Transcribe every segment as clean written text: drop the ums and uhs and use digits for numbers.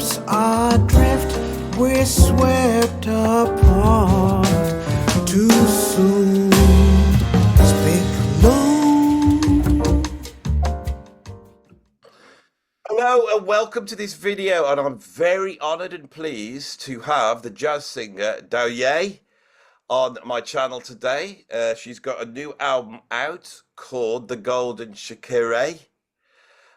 ships adrift, we're swept apart too soon. Speak low. Hello and welcome to this video, and I'm very honoured and pleased to have the jazz singer Douyé on my channel today. She's got a new album out called The Golden Shakire,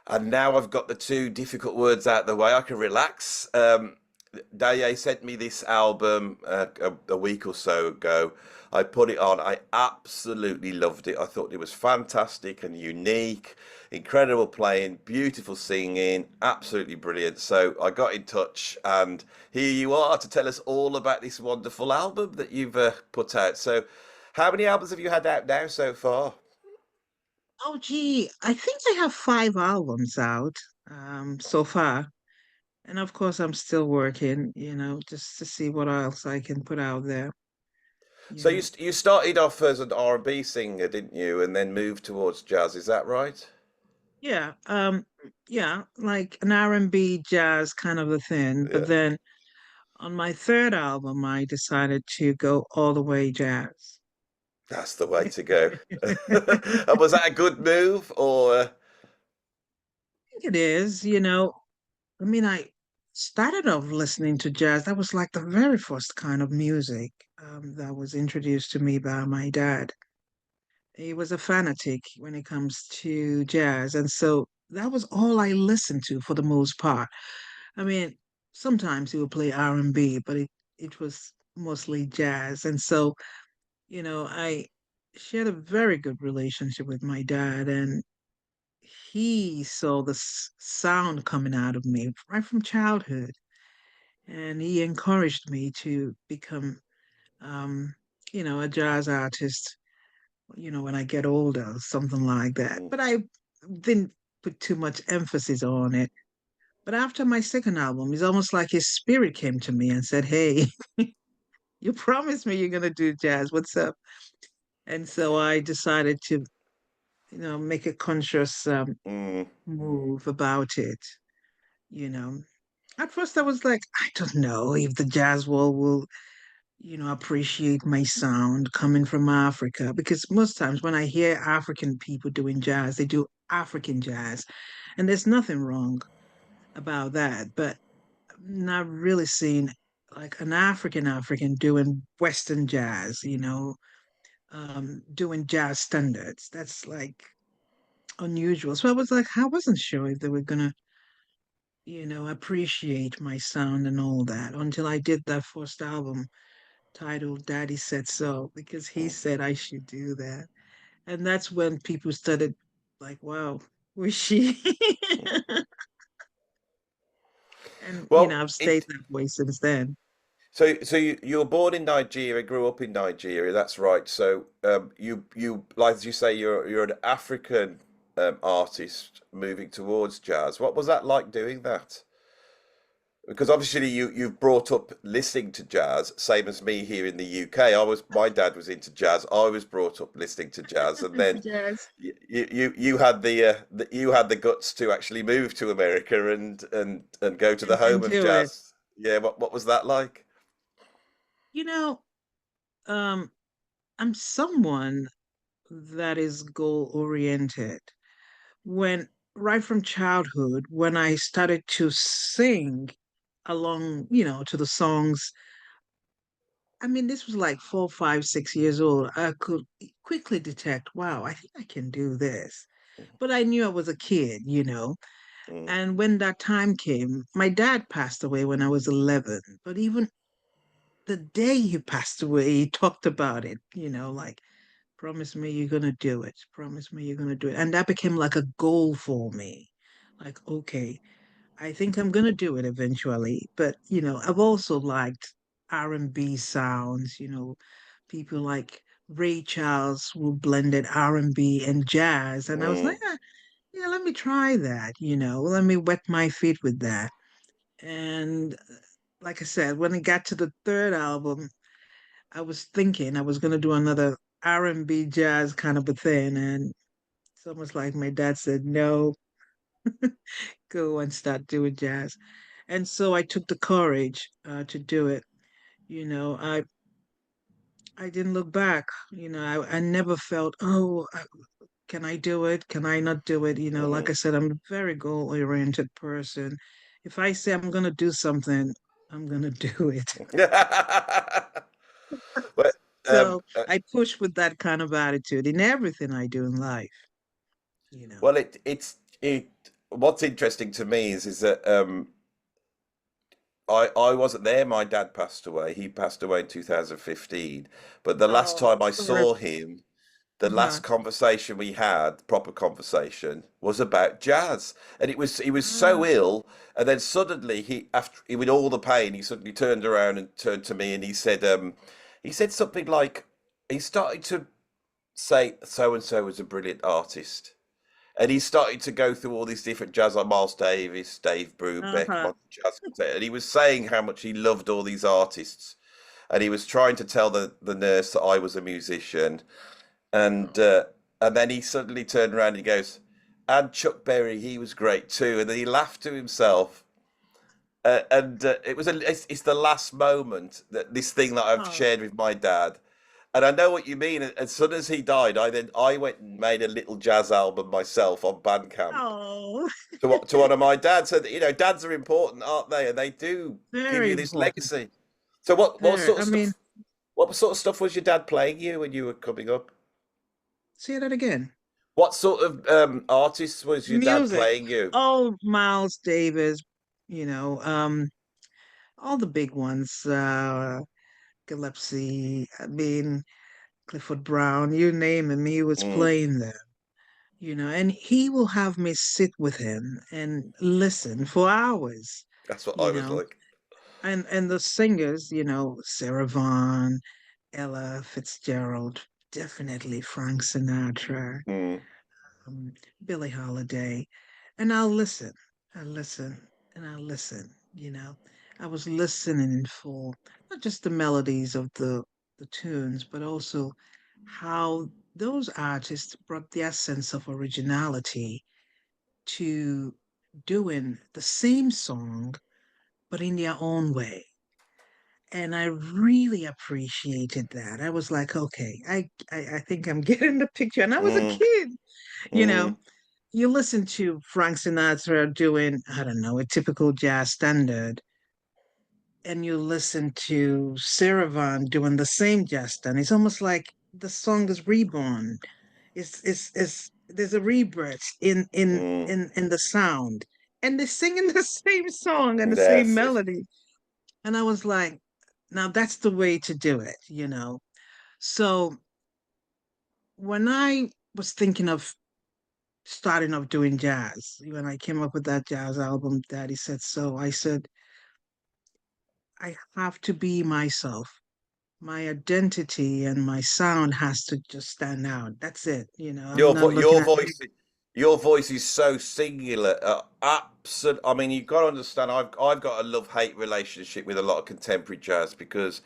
and now I've got the two difficult words out the way, I can relax. Douyé sent me this album a week or so ago. I put it on. I absolutely loved it. I thought it was fantastic and unique, incredible playing, beautiful singing, absolutely brilliant. So I got in touch, and here you are to tell us all about this wonderful album that you've put out. So, how many albums have you had out now so far? Oh, gee, I think I have 5 albums out so far. And of course, I'm still working, just to see what else I can put out there, you So you know. you started off as an R&B singer, didn't you, and then moved towards jazz. Is that right? Yeah, yeah, like an R&B jazz kind of a thing. But Yeah. then on my third album, I decided to go all the way jazz. That's the way to go. And was that a good move or think it is, I mean, I started off listening to jazz. That was like the very first kind of music that was introduced to me by my dad. He was a fanatic when it comes to jazz. And so that was all I listened to for the most part. I mean, sometimes he would play R&B, but it was mostly jazz. And so, I shared a very good relationship with my dad, and he saw the sound coming out of me right from childhood. And he encouraged me to become, um, a jazz artist, when I get older, something like that. mm, But I didn't put too much emphasis on it. But after my second album, it's almost like his spirit came to me and said, "Hey, you promised me you're gonna do jazz. What's up?" And so I decided to, make a conscious mm, move about it. You know, at first I was like, I don't know if the jazz world will, appreciate my sound coming from Africa. Because most times when I hear African people doing jazz, they do African jazz. And there's nothing wrong about that. But I'm not really seeing like an African doing Western jazz, doing jazz standards. That's like unusual. So I was like, I wasn't sure if they were gonna, appreciate my sound and all that until I did that first album titled Daddy Said So, because he mm, said I should do that. And that's when people started like, wow, was she? mm. And, Well, I've stayed it that way since then. so you were born in Nigeria, grew up in Nigeria. That's right. So you like as you say you're an African artist moving towards jazz. What was that like doing that? Because obviously you've brought up listening to jazz, same as me here in the UK. My dad was into jazz. I was brought up listening to jazz, and It's then jazz. you had you had the guts to actually move to America and go to the And home of do it. jazz. Yeah, what was that like? You know, um, I'm someone that is goal oriented. When right from childhood, when I started to sing along, to the songs, I mean, this was like 4, 5, 6 years old. I could quickly detect, wow, I think I can do this. But I knew I was a kid. Mm, And when that time came, my dad passed away when I was 11. But even the day he passed away, he talked about it, like, promise me you're going to do it. Promise me you're going to do it. And that became like a goal for me. Like, okay, I think I'm going to do it eventually. But, I've also liked R&B sounds, people like Ray Charles who blended R&B and jazz. And I was like, mm. yeah, let me try that, let me wet my feet with that. And like I said, when it got to the third album, I was thinking I was going to do another R&B jazz kind of a thing. And it's almost like my dad said, no, go and start doing jazz. And so I took the courage to do it. You know, I didn't look back. I never felt, oh, can I do it? Can I not do it? Like I Mm. said, I'm a very goal-oriented person. If I say I'm gonna do something, I'm gonna do it. Well, So I push with that kind of attitude in everything I do in life, you know. well, it. What's interesting to me is that I wasn't there. My dad passed away. He passed away in 2015. But the last Oh, time I sorry. saw him, the Uh-huh. last conversation we had, proper conversation, was about jazz. And he was so Ah, ill, and then suddenly after with all the pain, he suddenly turned around and turned to me and he said something like he started to say so and so was a brilliant artist. And he started to go through all these different jazz like Miles Davis, Dave Brubeck, uh-huh. modern jazz quartet, and he was saying how much he loved all these artists, and he was trying to tell the nurse that I was a musician, and Oh, uh, and then he suddenly turned around and he goes, and Chuck Berry, he was great too, and then he laughed to himself. And it was it's the last moment that this thing that I've oh, shared with my dad, and I know what you mean. As soon as he died, I went and made a little jazz album myself on Bandcamp oh, to one of my dads. So that, dads are important, aren't they? And they do give very you this important. legacy. So what Very, sort I of mean, stuff? What sort of stuff was your dad playing you when you were coming up? say that again. What sort of artists was your dad Music. playing you? Oh, Miles Davis, you know, all the big ones, Gillespie, I mean, Clifford Brown, you name him, he was Mm, playing them, and he will have me sit with him and listen for hours, that's what I you was know. like. And the singers, Sarah Vaughan, Ella Fitzgerald, definitely Frank Sinatra, Mm. um, Billie Holiday, and I'll listen. I listen and I listen. I was listening for not just the melodies of the tunes, but also how those artists brought their sense of originality to doing the same song, but in their own way. And I really appreciated that. I was like, okay, I think I'm getting the picture. And I was a Mm. kid, you know. Mm. You listen to Frank Sinatra doing, I don't know, a typical jazz standard, and you listen to Sarah Vaughan doing the same jazz standard. It's almost like the song is reborn. It's there's a rebirth Mm. in the sound. And they're singing the same song and the same That's it. melody. And I was like, now that's the way to do it. So when I was thinking of starting off doing jazz, when I came up with that jazz album, Daddy Said So, I said, I have to be myself. My identity and my sound has to just stand out. That's it. I'm Your not vo looking your at any. voice, your voice is so singular. Absolute. I mean, you've got to understand. I've got a love-hate relationship with a lot of contemporary jazz because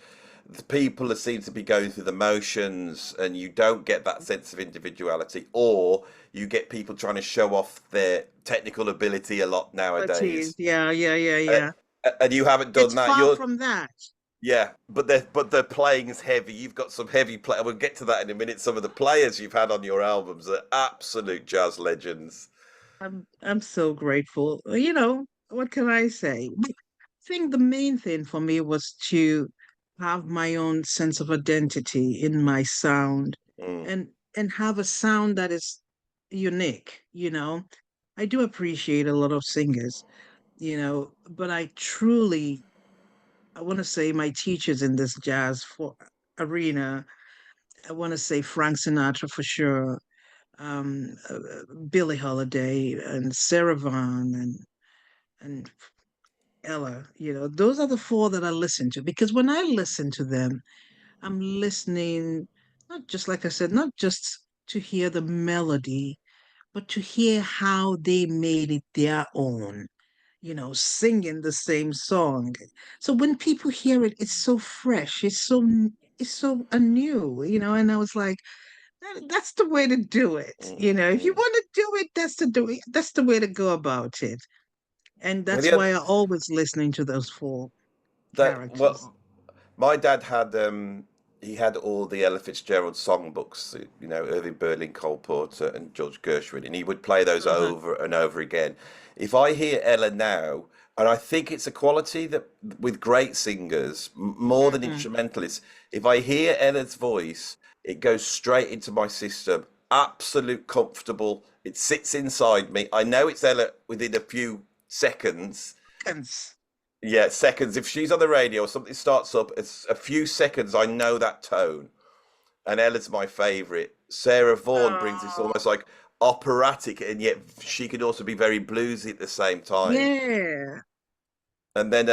the people seem to be going through the motions, and you don't get that sense of individuality, or you get people trying to show off their technical ability a lot Qualities. nowadays. Yeah, yeah, yeah, Uh, yeah. and you haven't done It's that. far You're from that. Yeah, but their playing is heavy. You've got some heavy play. We'll get to that in a minute. Some of the players you've had on your albums are absolute jazz legends. I'm so grateful. What can I say? I think the main thing for me was to have my own sense of identity in my sound Mm, and have a sound that is unique. I do appreciate a lot of singers, but I want to say my teachers in this jazz for arena, I want to say Frank Sinatra for sure, Billie Holiday and Sarah Vaughan and Ella. Those are the four that I listen to because when I listen to them, I'm listening not just like I said, not just to hear the melody, but to hear how they made it their own, singing the same song. So when people hear it, it's so fresh, it's so anew, and I was like, that's the way to do it. mm, If you mm, want to do it, that's the way to go about it. And Well, that's yeah, why I always listening to those four that characters. well, my dad had he had all the Ella Fitzgerald songbooks, Irving Berlin, Cole Porter, and George Gershwin, and he would play those Uh-huh. over and over again. If I hear Ella now, and I think it's a quality that with great singers, more than Hmm. instrumentalists, if I hear Ella's voice, it goes straight into my system. Absolute comfortable. It sits inside me. I know it's Ella within a few seconds. Seconds. Yeah, seconds. If she's on the radio or something starts up, it's a few seconds. I know that tone. And Ella's my favorite. Sarah Vaughan brings this Oh, almost like operatic, and yet she can also be very bluesy at the same time. yeah. And then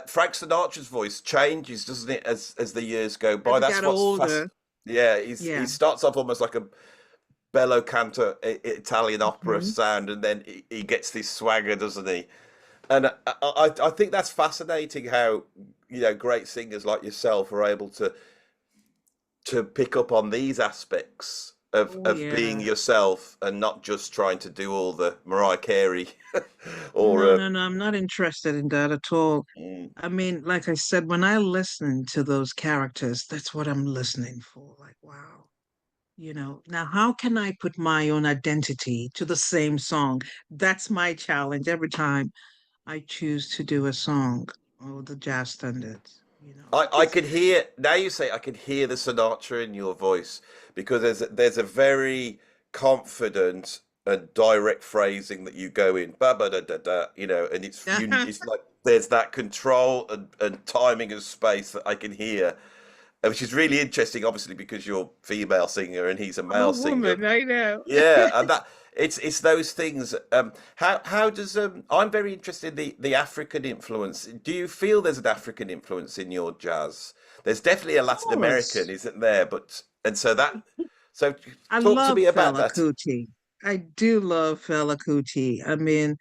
Frank Sinatra's voice changes, doesn't it, as the years go As by? he That's got what's fast. older, Yeah, he yeah. starts off almost like a bello canto Italian opera Hmm. sound, and then he gets this swagger, doesn't he? And I think that's fascinating how great singers like yourself are able to pick up on these aspects Oh, of being yeah. yourself and not just trying to do all the Mariah Carey or No, no, no. I'm not interested in that at all. mm, I mean, like I said, when I listen to those characters, that's what I'm listening for. Like, wow. Now how can I put my own identity to the same song? That's my challenge every time I choose to do a song or the jazz standards, I because could hear now you say I could hear the Sinatra in your voice because there's a very confident and direct phrasing that you go in ba ba da da da and it's like there's that control and timing of space that I can hear, which is really interesting obviously because you're a female singer and he's a I'm a male singer. woman, I know. Yeah, and that it's those things. How does I'm very interested in the African influence. Do you feel there's an African influence in your jazz? There's definitely a Of Latin American, course. isn't there? But and so that so I talk to love me about Fela that. Kuti. I do love Fela Kuti. I mean,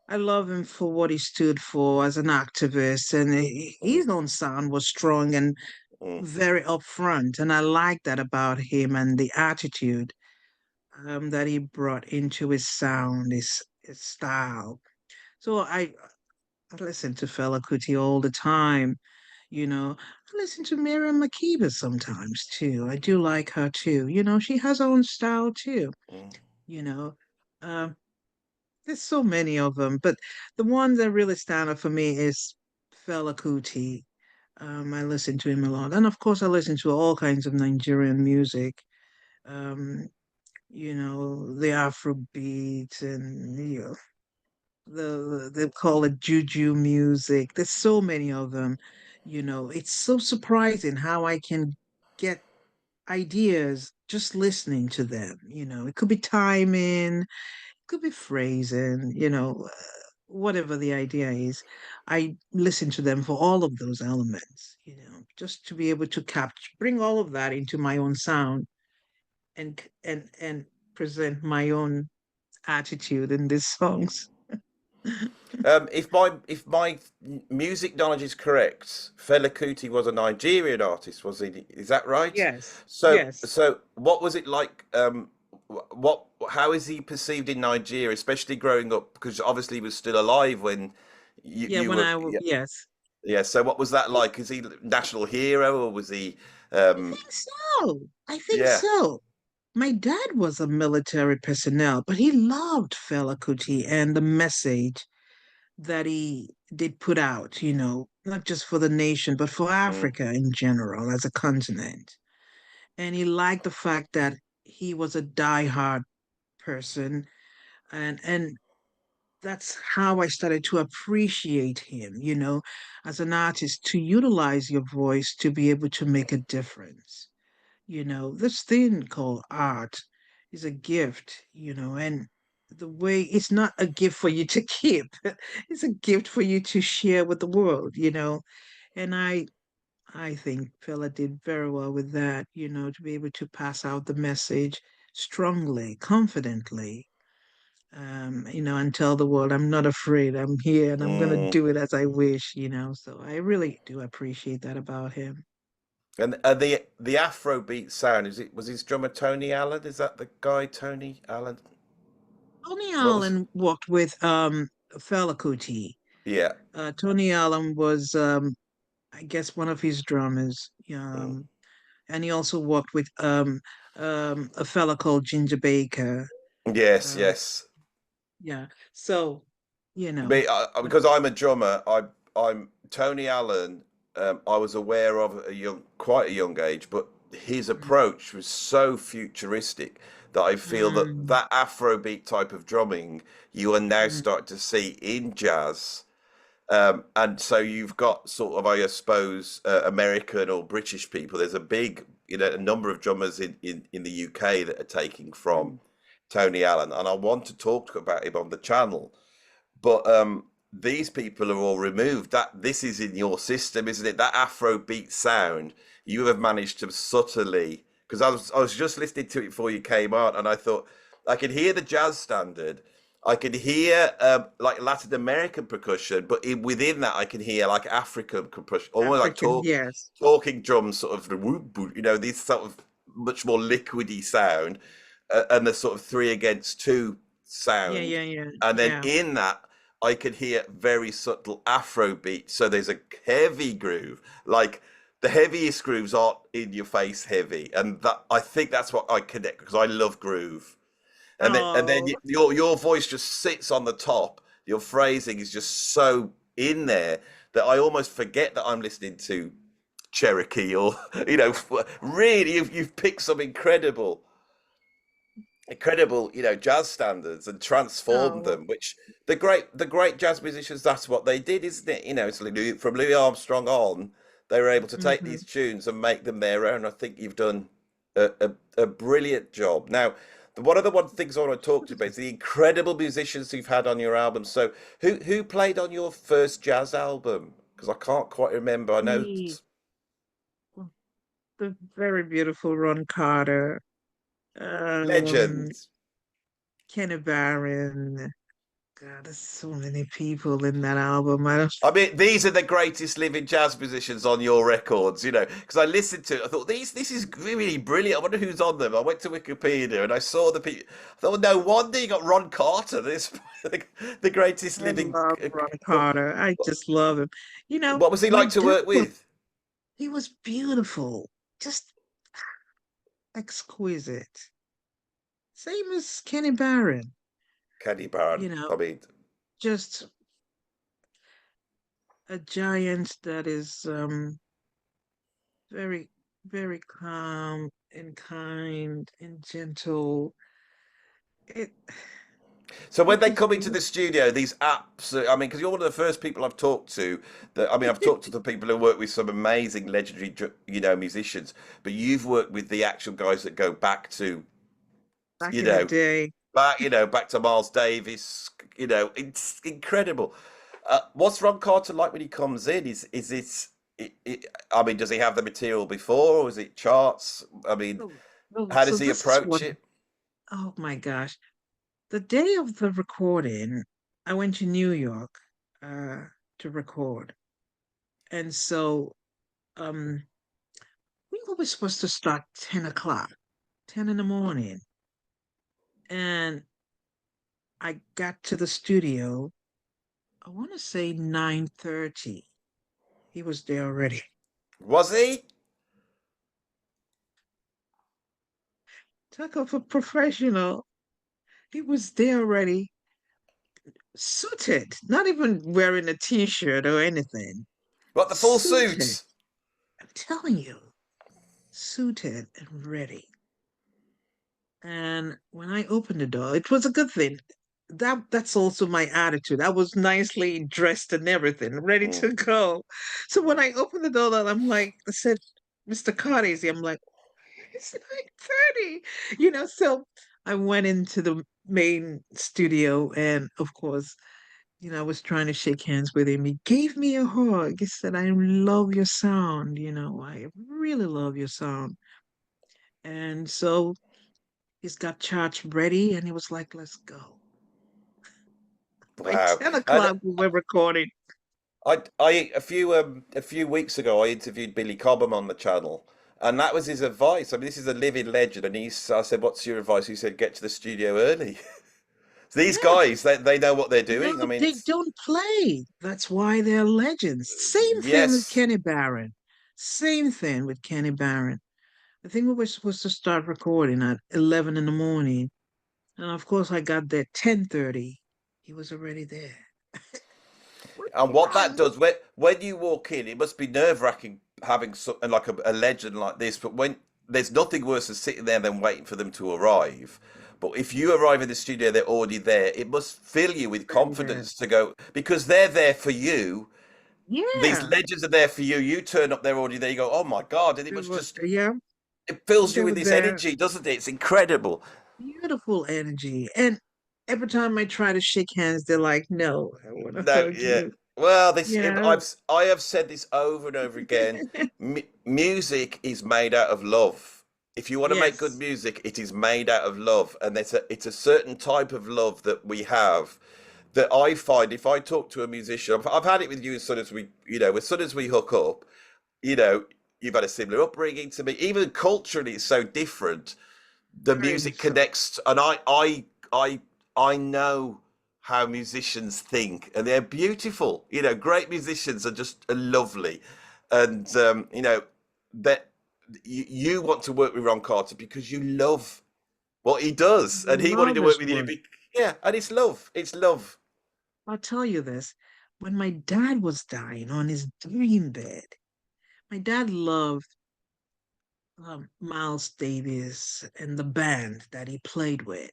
I love him for what he stood for as an activist, and Mm, his own sound was strong and mm, very upfront, and I like that about him and the attitude that he brought into his sound, his style. So I listen to Fela Kuti all the time. I listen to Miriam Makeba sometimes too. I do like her too. She has her own style too. mm. You know, um, there's so many of them, but the one that really stand out for me is Fela Kuti. I listen to him a lot, and of course, I listen to all kinds of Nigerian music. Um, the Afro beats and they call it juju music. There's so many of them. It's so surprising how I can get ideas just listening to them. It could be timing, it could be phrasing, whatever the idea is. I listen to them for all of those elements, just to be able to capture, bring all of that into my own sound and present my own attitude in these songs. If my music knowledge is correct, Fela Kuti was a Nigerian artist, was he? Is that right? Yes, So yes. so what was it like? What how is he perceived in Nigeria, especially growing up? Because obviously he was still alive when Yeah, you were. Yeah, yes. yeah. So what was that like? Is he national hero or was he? I Um, think so. I think yeah. so. My dad was a military personnel, but he loved Fela Kuti and the message that he did put out, not just for the nation, but for Mm, Africa in general as a continent. And he liked the fact that he was a diehard person, and that's how I started to appreciate him, as an artist, to utilize your voice to be able to make a difference. This thing called art is a gift, and the way it's not a gift for you to keep, it's a gift for you to share with the world, And I think Fela did very well with that, to be able to pass out the message strongly, confidently, and tell the world I'm not afraid, I'm here and I'm gonna mm. do it as I wish, So I really do appreciate that about him. And the Afrobeat sound was his drummer Tony Allen? Is that the guy Tony Allen? Tony What was? Allen worked with Fela Kuti. Yeah. Tony Allen was, I guess, one of his drummers. Mm. And he also worked with a fella called Ginger Baker. Yes, Uh, yes. yeah. So, you know, Me, because I'm a drummer, I'm Tony Allen. I was aware of at a quite a young age, but his mm, approach was so futuristic that I feel that mm, that Afrobeat type of drumming you are now mm, starting to see in jazz. And so you've got sort of, I suppose, American or British people. There's a big, a number of drummers in the UK that are taking from mm, Tony Allen, and I want to talk about him on the channel. But these people are all removed. That this is in your system, isn't it? That Afrobeat sound you have managed to subtly. Because I was just listening to it before you came on, and I thought I could hear the jazz standard. I could hear like Latin American percussion, but within that I can hear like African percussion, almost like African, yes. talking drums, sort of the whoop, whoop, this sort of much more liquidy sound, and the sort of three against two Yeah, sound, yeah, yeah, and then yeah. in that I could hear very subtle Afro beat. So there's a heavy groove, like the heaviest grooves aren't in your face heavy, and that I think that's what I connect because I love groove. And then Oh, your voice just sits on the top. Your phrasing is just so in there that I almost forget that I'm listening to Cherokee or really you've picked some incredible jazz standards and transformed oh, them, which the great jazz musicians, that's what they did, isn't it? It's from Louis Armstrong on, they were able to take hmm. these tunes and make them their own. I think you've done a brilliant job. Now, one of the one things I want to talk to you about is the incredible musicians you've had on your album. So who played on your first jazz album? Because I can't quite remember. I know The, the very beautiful Ron Carter, um, legend. Kenny Barron. God, there's so many people in that album. I don't. I mean, these are the greatest living jazz musicians on your records, because I listened to it. I thought, this is really brilliant. I wonder who's on them. I went to Wikipedia and I saw the people. I thought, no wonder you got Ron Carter, this the greatest I living. love Ron Carter. I just love him. What was he My like to dad work was, with? he was beautiful, just exquisite. Same as Kenny Barron, Kenny Barron. you know, I mean, just a giant that is very, very calm and kind and gentle. It so when it they just come into the studio, these absolute, I mean, because you're one of the first people I've talked to that, I mean, I've talked to the people who work with some amazing legendary, musicians, but you've worked with the actual guys that go back to, back you in the know, day. back to Miles Davis. It's incredible. What's Ron Carter like when he comes in? Is I mean, does he have the material before, or is it charts? I mean, Oh, oh, how so does he this is approach what, it? oh my gosh. The day of the recording, I went to New York uh, to record. And so um, we were supposed to start 10 o'clock, 10 in the morning. And I got to the studio, I want to say 9:30. He was there already. Was he? Talk of a professional. He was there already, suited, not even wearing a t-shirt or anything. What, the full Suited. suit? I'm telling you, suited and ready. And when I opened the door, it was a good thing. That's also my attitude. I was nicely dressed and everything, ready Mm. to go. So when I opened the door, I'm like, I said, Mr. Carter's here. I'm like, it's 9:30. So I went into the main studio and of course, I was trying to shake hands with him. He gave me a hug. He said, I love your sound, I really love your sound. And so he's got charts ready, and he was like, "Let's go." By Wow. 10 And o'clock, we were recording. a few weeks ago, I interviewed Billy Cobham on the channel, and that was his advice. I mean, this is a living legend, and I said, "What's your advice?" He said, "Get to the studio early." These Yeah, guys, they know what they're doing. I mean, they it's don't play. That's why they're legends. Same thing with yes. Kenny Barron. Same thing with Kenny Barron. I think we were supposed to start recording at 11 in the morning. And of course, I got there 10:30. He was already there. And what that does, when you walk in, it must be nerve wracking having something like a legend like this. But when there's nothing worse than sitting there than waiting for them to arrive. But if you arrive in the studio, they're already there. It must fill you with Very good. confidence to go because they're there for you. These Yeah. legends are there for you. You turn up, they're already there. You go, oh my god! And it must just Yeah. it fills you They with were this there. energy, doesn't it? It's incredible. Beautiful energy. And every time I try to shake hands, they're like, no, I want to No, hug yeah. you. Well, this You know? I have said this over and over again. Music is made out of love. If you want to make good Yes. music, it is made out of love, and it's a certain type of love that we have that I find if I talk to a musician, I've had it with you as soon as as soon as we hook up, you know, you've had a similar upbringing to me. Even culturally, it's so different the Very music much so. connects, and I know how musicians think, and they're beautiful. Great musicians are just lovely, and that you want to work with Ron Carter because you love what he does, and he wanted Love to work his with you. work. Yeah, and it's love. It's love. I'll tell you this. When my dad was dying on his dream bed, my dad loved Miles Davis and the band that he played with.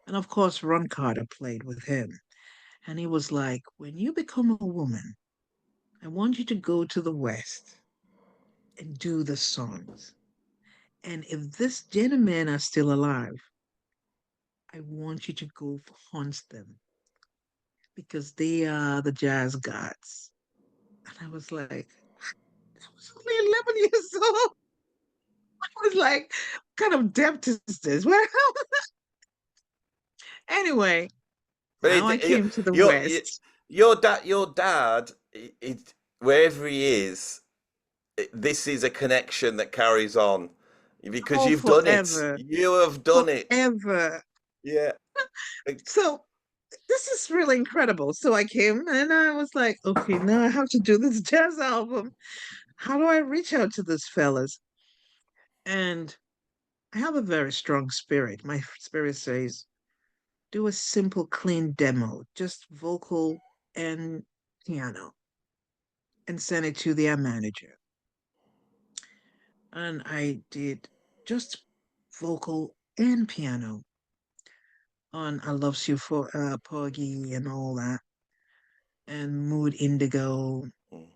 And of course, Ron Carter played with him. And he was like, when you become a woman, I want you to go to the West and do the songs. And if this gentlemen are still alive, I want you to go hunt them because they are the jazz gods. And I was like, I was only 11 years old. I was like, what kind of depth is this? Well, anyway, But now I came to the your West. your dad, wherever he is, this is a connection that carries on because Oh, you've done it. forever, You have done it. forever. Yeah. So this is really incredible. So I came and I was like, okay, now I have to do this jazz album. How do I reach out to these fellas? And I have a very strong spirit. My spirit says, do a simple, clean demo, just vocal and piano, and send it to their manager. And I did just vocal and piano on I Loves You for Poggy and all that, and Mood Indigo, Mm,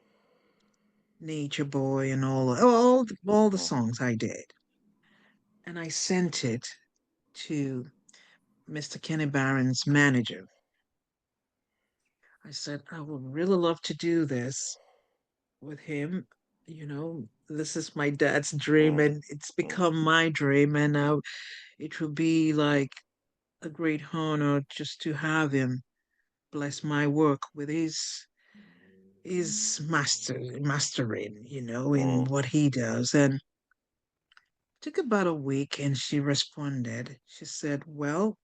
Nature Boy, and all the mm, songs I did. And I sent it to Mr. Kenny Barron's manager. I said, I would really love to do this with him. This is my dad's dream, mm, and it's mm, become my dream. And it would be like a great honor just to have him bless my work with his mastering, in mm. what he does. And it took about a week, and she responded. She said, "Well,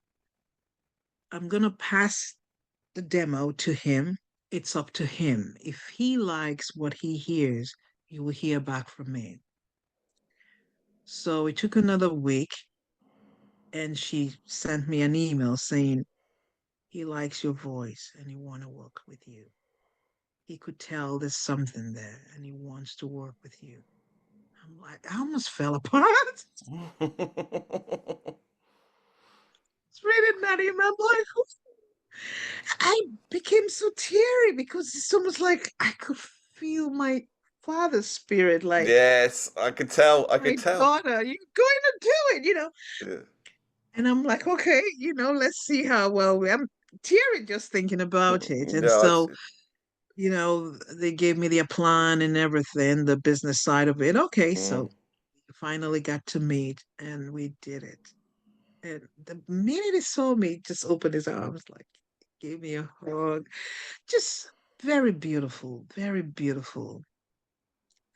I'm gonna pass the demo to him. It's up to him. If he likes what he hears, he will hear back from me." So it took another week, and she sent me an email saying he likes your voice and he want to work with you. He could tell there's something there, and he wants to work with you. I'm like, I almost fell apart. It's reading that email. I'm like, I became so teary because it's almost like I could feel my father's spirit, like, Yes, I could tell. I my could tell. daughter, you're going to do it. Yeah. And I'm like, okay, let's see how well I'm teary just thinking about it. And No, so, they gave me the plan and everything, the business side of it. Okay, mm, so finally got to meet and we did it. And the minute he saw me, just opened his arms, like, gave me a hug. Just very beautiful, very beautiful,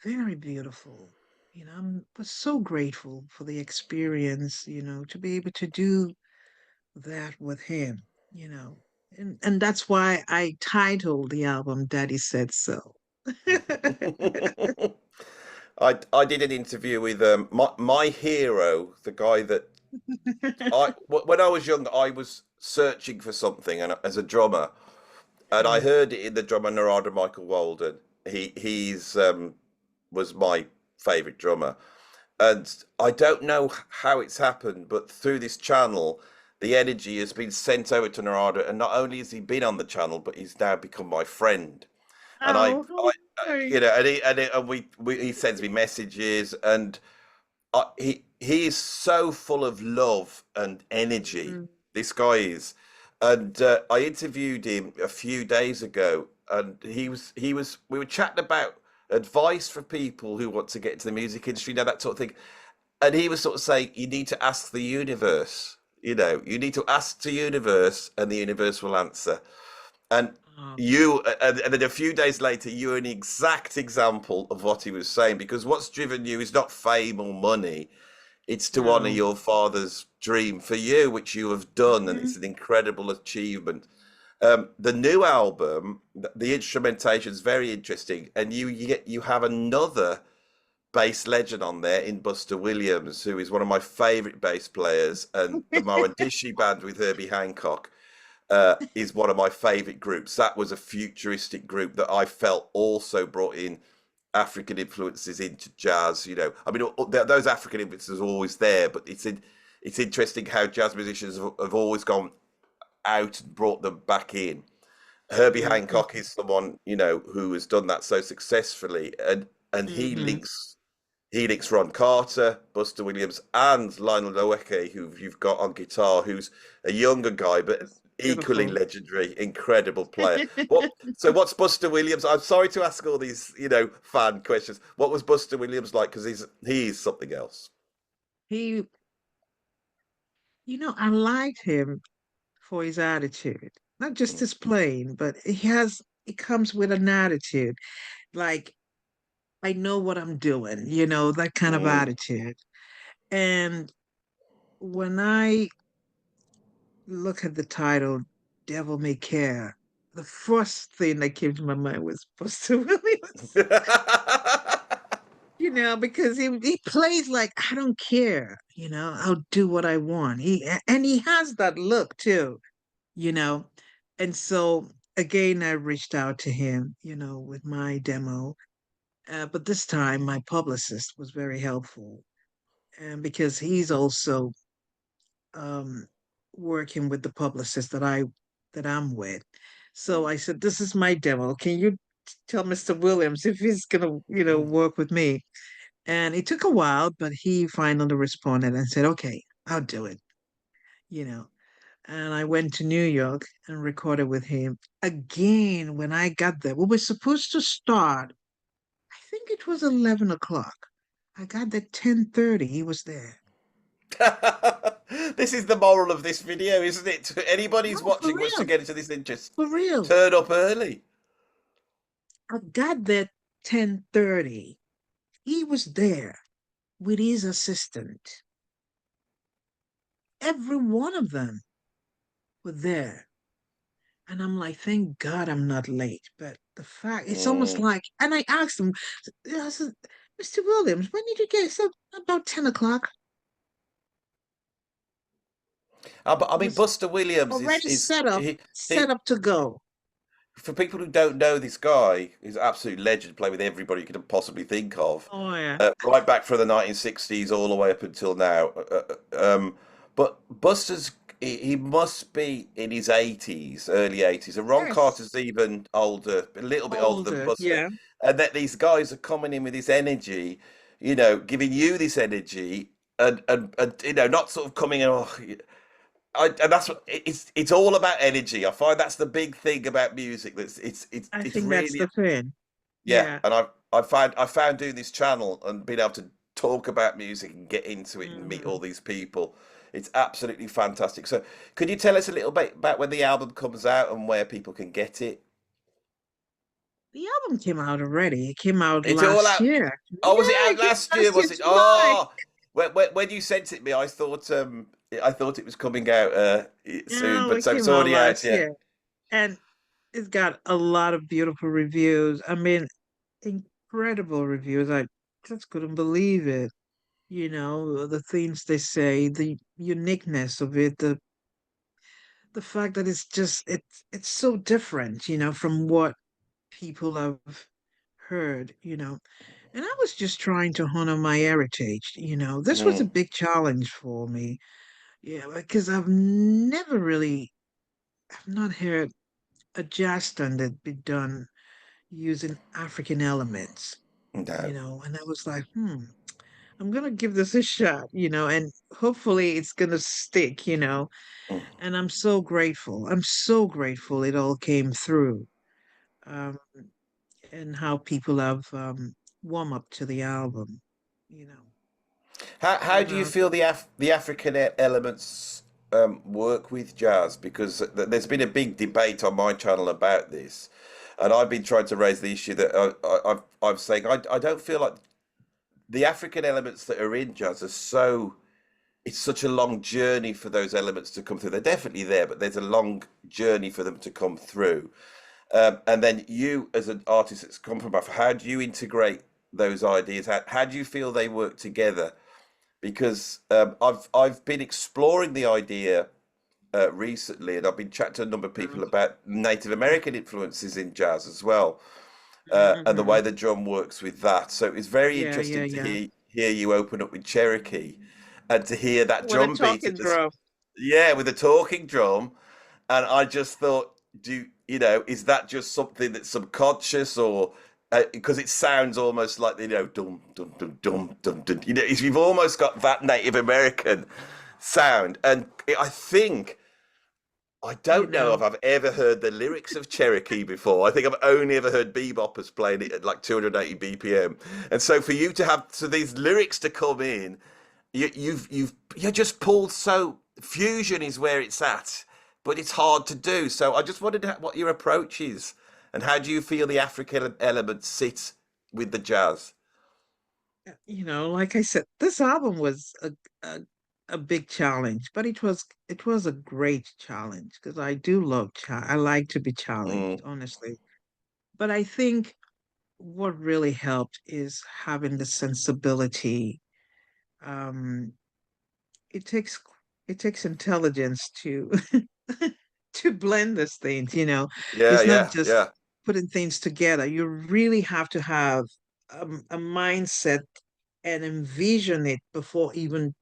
very beautiful. Was so grateful for the experience, to be able to do that with him. you know. And that's why I titled the album Daddy Said So. I did an interview with my hero, the guy that when I was young, I was searching for something, and as a drummer, and I Mm. heard it in the drummer Narada Michael Walden. He's was my favorite drummer, and I don't know how it's happened, but through this channel, the energy has been sent over to Narada, and not only has he been on the channel, but he's now become my friend. And Oh, you okay. know, and he sends me messages, and he is so full of love and energy. Mm. This guy is, and I interviewed him a few days ago, and he was we were chatting about advice for people who want to get into the music industry, that sort of thing. And he was sort of saying, you need to ask the universe. You know, you need to ask the universe, and the universe will answer. And Oh, and then a few days later, you're an exact example of what he was saying, because what's driven you is not fame or money, it's to honor no. your father's dream for you, which you have done, and Hmm. it's an incredible achievement. The new album, the instrumentation is very interesting, and you have another bass legend on there in Buster Williams, who is one of my favorite bass players, and the Moradishi band with Herbie Hancock is one of my favorite groups. That was a futuristic group that I felt also brought in African influences into jazz. You know, I mean, those African influences are always there, but it's interesting how jazz musicians have always gone out and brought them back in. Herbie Hancock is someone, you know, who has done that so successfully, and Mm-hmm. he links Ron Carter, Buster Williams, and Lionel Loeke, who you've got on guitar, who's a younger guy but It's equally beautiful. legendary, incredible player. What's Buster Williams? I'm sorry to ask all these, you know, fan questions. What was Buster Williams like? Because he's something else. He, I liked him for his attitude, not just Mm, his playing, but he comes with an attitude. Like, I know what I'm doing, that kind of mm. attitude. And when I look at the title, Devil May Care, the first thing that came to my mind was Buster Williams. Because he plays like I don't care, I'll do what I want. And he has that look too, you know. And so again, I reached out to him, with my demo. But this time my publicist was very helpful. And because he's also um working with the publicist that I'm with. So I said, this is my demo. Can you tell Mr. Williams if he's gonna, work with me? And it took a while, but he finally responded and said, okay, I'll do it, you know. And I went to New York and recorded with him. Again, when I got there, we were supposed to start, I think it was 11 o'clock. I got there 10:30. He was there. This is the moral of this video, isn't it? Anybody No, who's for watching wants to real. get into this interest, For real. turn up early. I got there 10:30. He was there with his assistant. Every one of them were there. And I'm like, thank God I'm not late. But the fact, it's almost Mm. like, and I asked him, I said, Mr. Williams, when did you get? He said, about 10 o'clock. But I It mean, was Buster Williams already is set he up to go. for people who don't know this guy, he's an absolute legend, played with everybody you could possibly think of, Oh, yeah. right back from the 1960s all the way up until now. But Buster's he must be in his 80s, early 80s, and Ron Yes. Carter's even older, a little bit older than Older. Buster, Yeah. and that these guys are coming in with this energy, you know, giving you this energy, and you know, not sort of coming in. Oh, and that's what it's all about energy. I find that's the big thing about music. That's I it's think that's really the thing. yeah. Yeah. And I found doing this channel and being able to talk about music and get into it and meet all Mhm. these people. It's absolutely fantastic. So, could you tell us a little bit about when the album comes out and where people can get it? The album came out already. It came out It's all last out. year. Oh, was it Yeah, out it came last year? last year, Was it? July. Oh, when you sent it me, I thought I thought it was coming out soon, No, but it so it's came out already out. last Yeah. year, and it's got a lot of beautiful reviews. I mean, incredible reviews. I just couldn't believe it. The things they say, the uniqueness of it, the fact that it's so different, from what people have heard. And I was just trying to honor my heritage. This was a Mm, big challenge for me. Yeah, because I've not heard a jazz standard be done using African elements. no. And I was like, I'm gonna give this a shot, and hopefully it's gonna stick. Mm. And I'm so grateful. I'm so grateful it all came through. Um, and how people have warm up to the album, you know. How So do you feel the African elements work with jazz? Because there's been a big debate on my channel about this, and I've been trying to raise the issue that I'm saying I don't feel like the African elements that are in jazz are so. It's such a long journey for those elements to come through. They're definitely there, but there's a long journey for them to come through. And then you, as an artist that's come from Africa, how do you integrate those ideas? How do you feel they work together? Because I've been exploring the idea recently, and I've been chatting to a number of people about Native American influences in jazz as well, and the hmm way the drum works with that. So it's very yeah, yeah, interesting to yeah. hear you open up with Cherokee, and to hear that With a drum beat at talking this, drum. yeah, with the talking drum. And I just thought, is that just something that's subconscious, or because it sounds almost like dum dum dum dum dum dum. You've almost got that Native American sound, and I think I You don't know if know, I've ever heard the lyrics of Cherokee before. I think I've only ever heard beboppers playing it at like 280 BPM, and so for you to have these lyrics to come in, you're just pulled. So fusion is where it's at, but it's hard to do. So I just wondered what your approach is, and how do you feel the African element sits with the jazz? like I said, this album was a a big challenge, but it was a great challenge because I do love I like to be challenged, Mm, honestly. But I think what really helped is having the sensibility. Um, it takes it takes intelligence to to blend these things. yeah, It's not yeah, just yeah. putting things together. You really have to have a mindset and envision it before even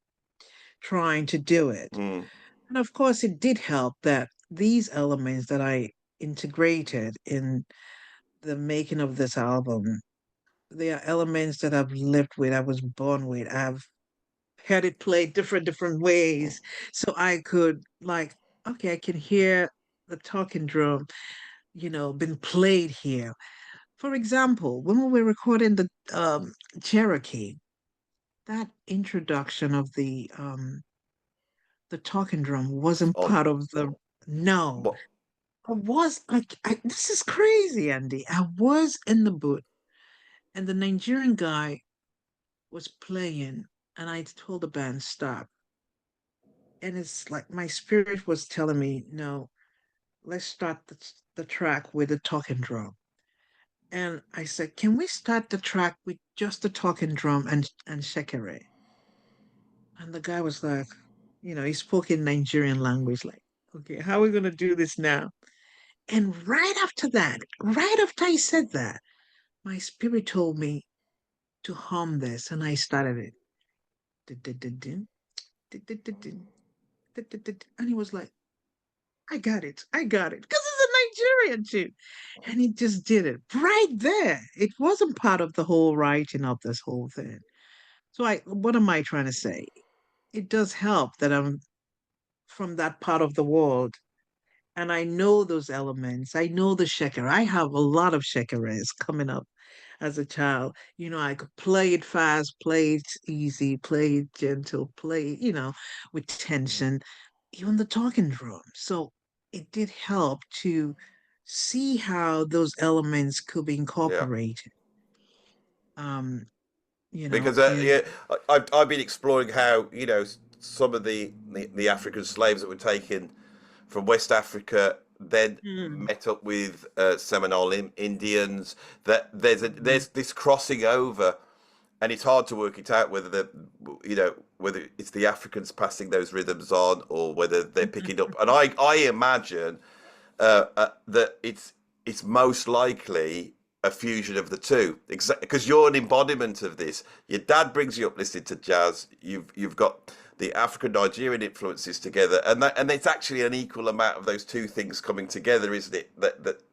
trying to do it. Mm, And of course, it did help that these elements that I integrated in the making of this album, they are elements that I've lived with, I was born with. I've had it played different ways. So I could like, okay, I can hear the talking drum, been played here. For example, when we were recording the Cherokee, that introduction of the talking drum wasn't on part of the no. what? I was like, this is crazy, Andy. I was in the booth and the Nigerian guy was playing, and I told the band stop. And it's like my spirit was telling me, no, let's start the track with the talking drum. And I said, can we start the track with just the talking drum and shekere? And the guy was like, he spoke in Nigerian language, like, okay, how are we gonna do this now? And right after that, right after I said that, my spirit told me to hum this, and I started it. Dun-dun-dun-dun, dun-dun-dun-dun, dun-dun-dun-dun. And he was like, I got it. Because it's a Nigerian tune. And he just did it right there. It wasn't part of the whole writing of this whole thing. So what am I trying to say? It does help that I'm from that part of the world and I know those elements. I know the shaker. I have a lot of shakares coming up as a child. I could play it fast, play it easy, play it gentle, play, with tension, even the talking drum. So it did help to see how those elements could be Yeah. incorporated. Um, Because and yeah, I've been exploring how some of the African slaves that were taken from West Africa, then Mm, met up with Seminole Indians. That mhm. there's this crossing over, and it's hard to work it out whether whether it's the Africans passing those rhythms on or whether they're picking up. And I imagine that it's most likely a fusion of the two, because you're an embodiment of this. Your dad brings you up listening to jazz. You've got the African Nigerian influences together, and it's actually an equal amount of those two things coming together, isn't it?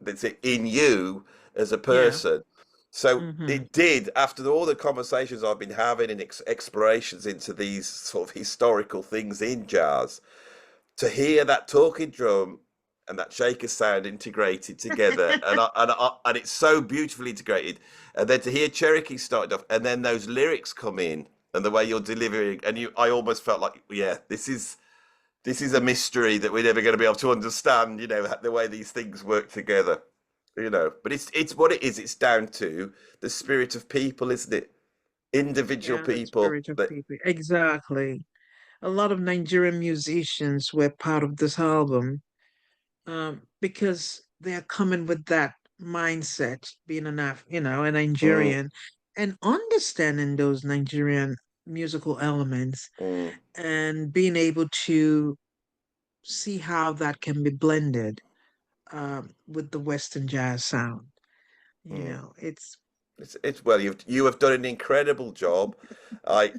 That's it in you as a Yeah. person. So Hmm. it did, after all the conversations I've been having and explorations into these sort of historical things in jazz, to hear that talking drum and that shaker sound integrated together, and it's so beautifully integrated, and then to hear Cherokee started off, and then those lyrics come in, and the way you're delivering, and I almost felt like, yeah, this is a mystery that we're never going to be able to understand, the way these things work together, But it's what it is. It's down to the spirit of people, isn't it? Individual Yeah, the people spirit of that. people. Exactly. A lot of Nigerian musicians were part of this album, because they're coming with that mindset, being a Mm, Nigerian, and understanding those Nigerian musical elements mm, and being able to see how that can be blended, with the Western jazz sound. mm. It's It's well, you have done an incredible job. I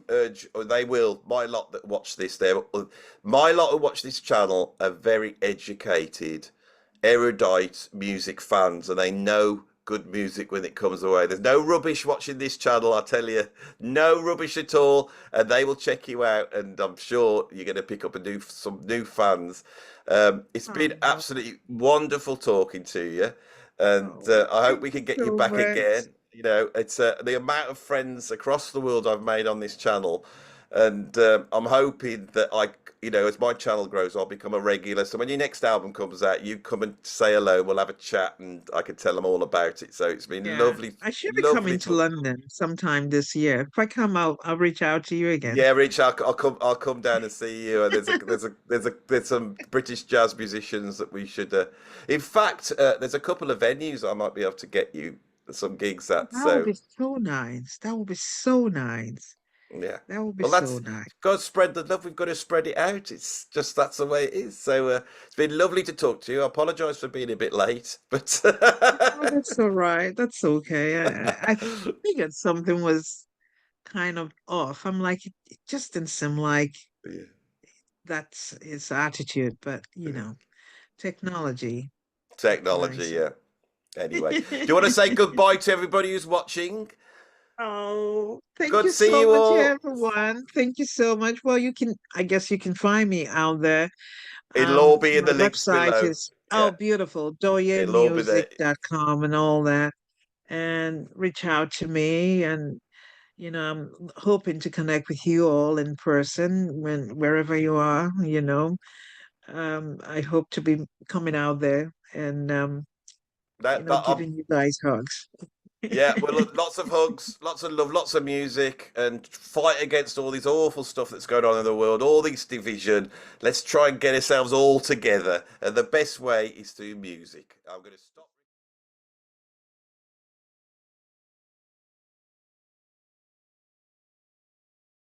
urge, or they will. My lot that watch this, my lot who watch this channel are very educated, erudite music fans, and they know good music when it comes away. There's no rubbish watching this channel, I tell you, no rubbish at all, and they will check you out, and I'm sure you're going to pick up some new fans. It's been oh, absolutely wonderful talking to you. And oh, I hope thank we you can get you so back much. again. It's the amount of friends across the world I've made on this channel, and I'm hoping that as my channel grows, I'll become a regular. So when your next album comes out, you come and say hello. We'll have a chat, and I can tell them all about it. So it's been Yeah, lovely, I should be lovely coming to talk. London sometime this year. If I come out, I'll reach out to you again. Yeah, Rich, I'll come. I'll come down and see you. And there's some British jazz musicians that we should. In fact, there's a couple of venues I might be able to get you some gigs Oh, at. that would So be so nice. That would be so nice. yeah. That would be Well, so that's nice. got to spread the love. We've got to spread it out. It's just that's the way it is. So it's been lovely to talk to you. I apologise for being a bit late, but Oh, that's all right. That's okay. I figured something was kind of off. I'm like, it just didn't seem like yeah, that's his attitude, but yeah. technology. What can I Technology. say? Yeah. Anyway, do you want to say goodbye to everybody who's watching? Oh, thank Good you to see so you much, all. everyone. Thank you so much. Well, I guess you can find me out there. It'll all be in My the links website below. is, oh, Yeah, beautiful, it'll all be there. doyemusic.com and all that. And reach out to me. And, I'm hoping to connect with you all in person wherever you are. I hope to be coming out there and, That giving you guys hugs. yeah. Well, look, lots of hugs, lots of love, lots of music, and fight against all this awful stuff that's going on in the world, all this division. Let's try and get ourselves all together, and the best way is through music. I'm going to stop.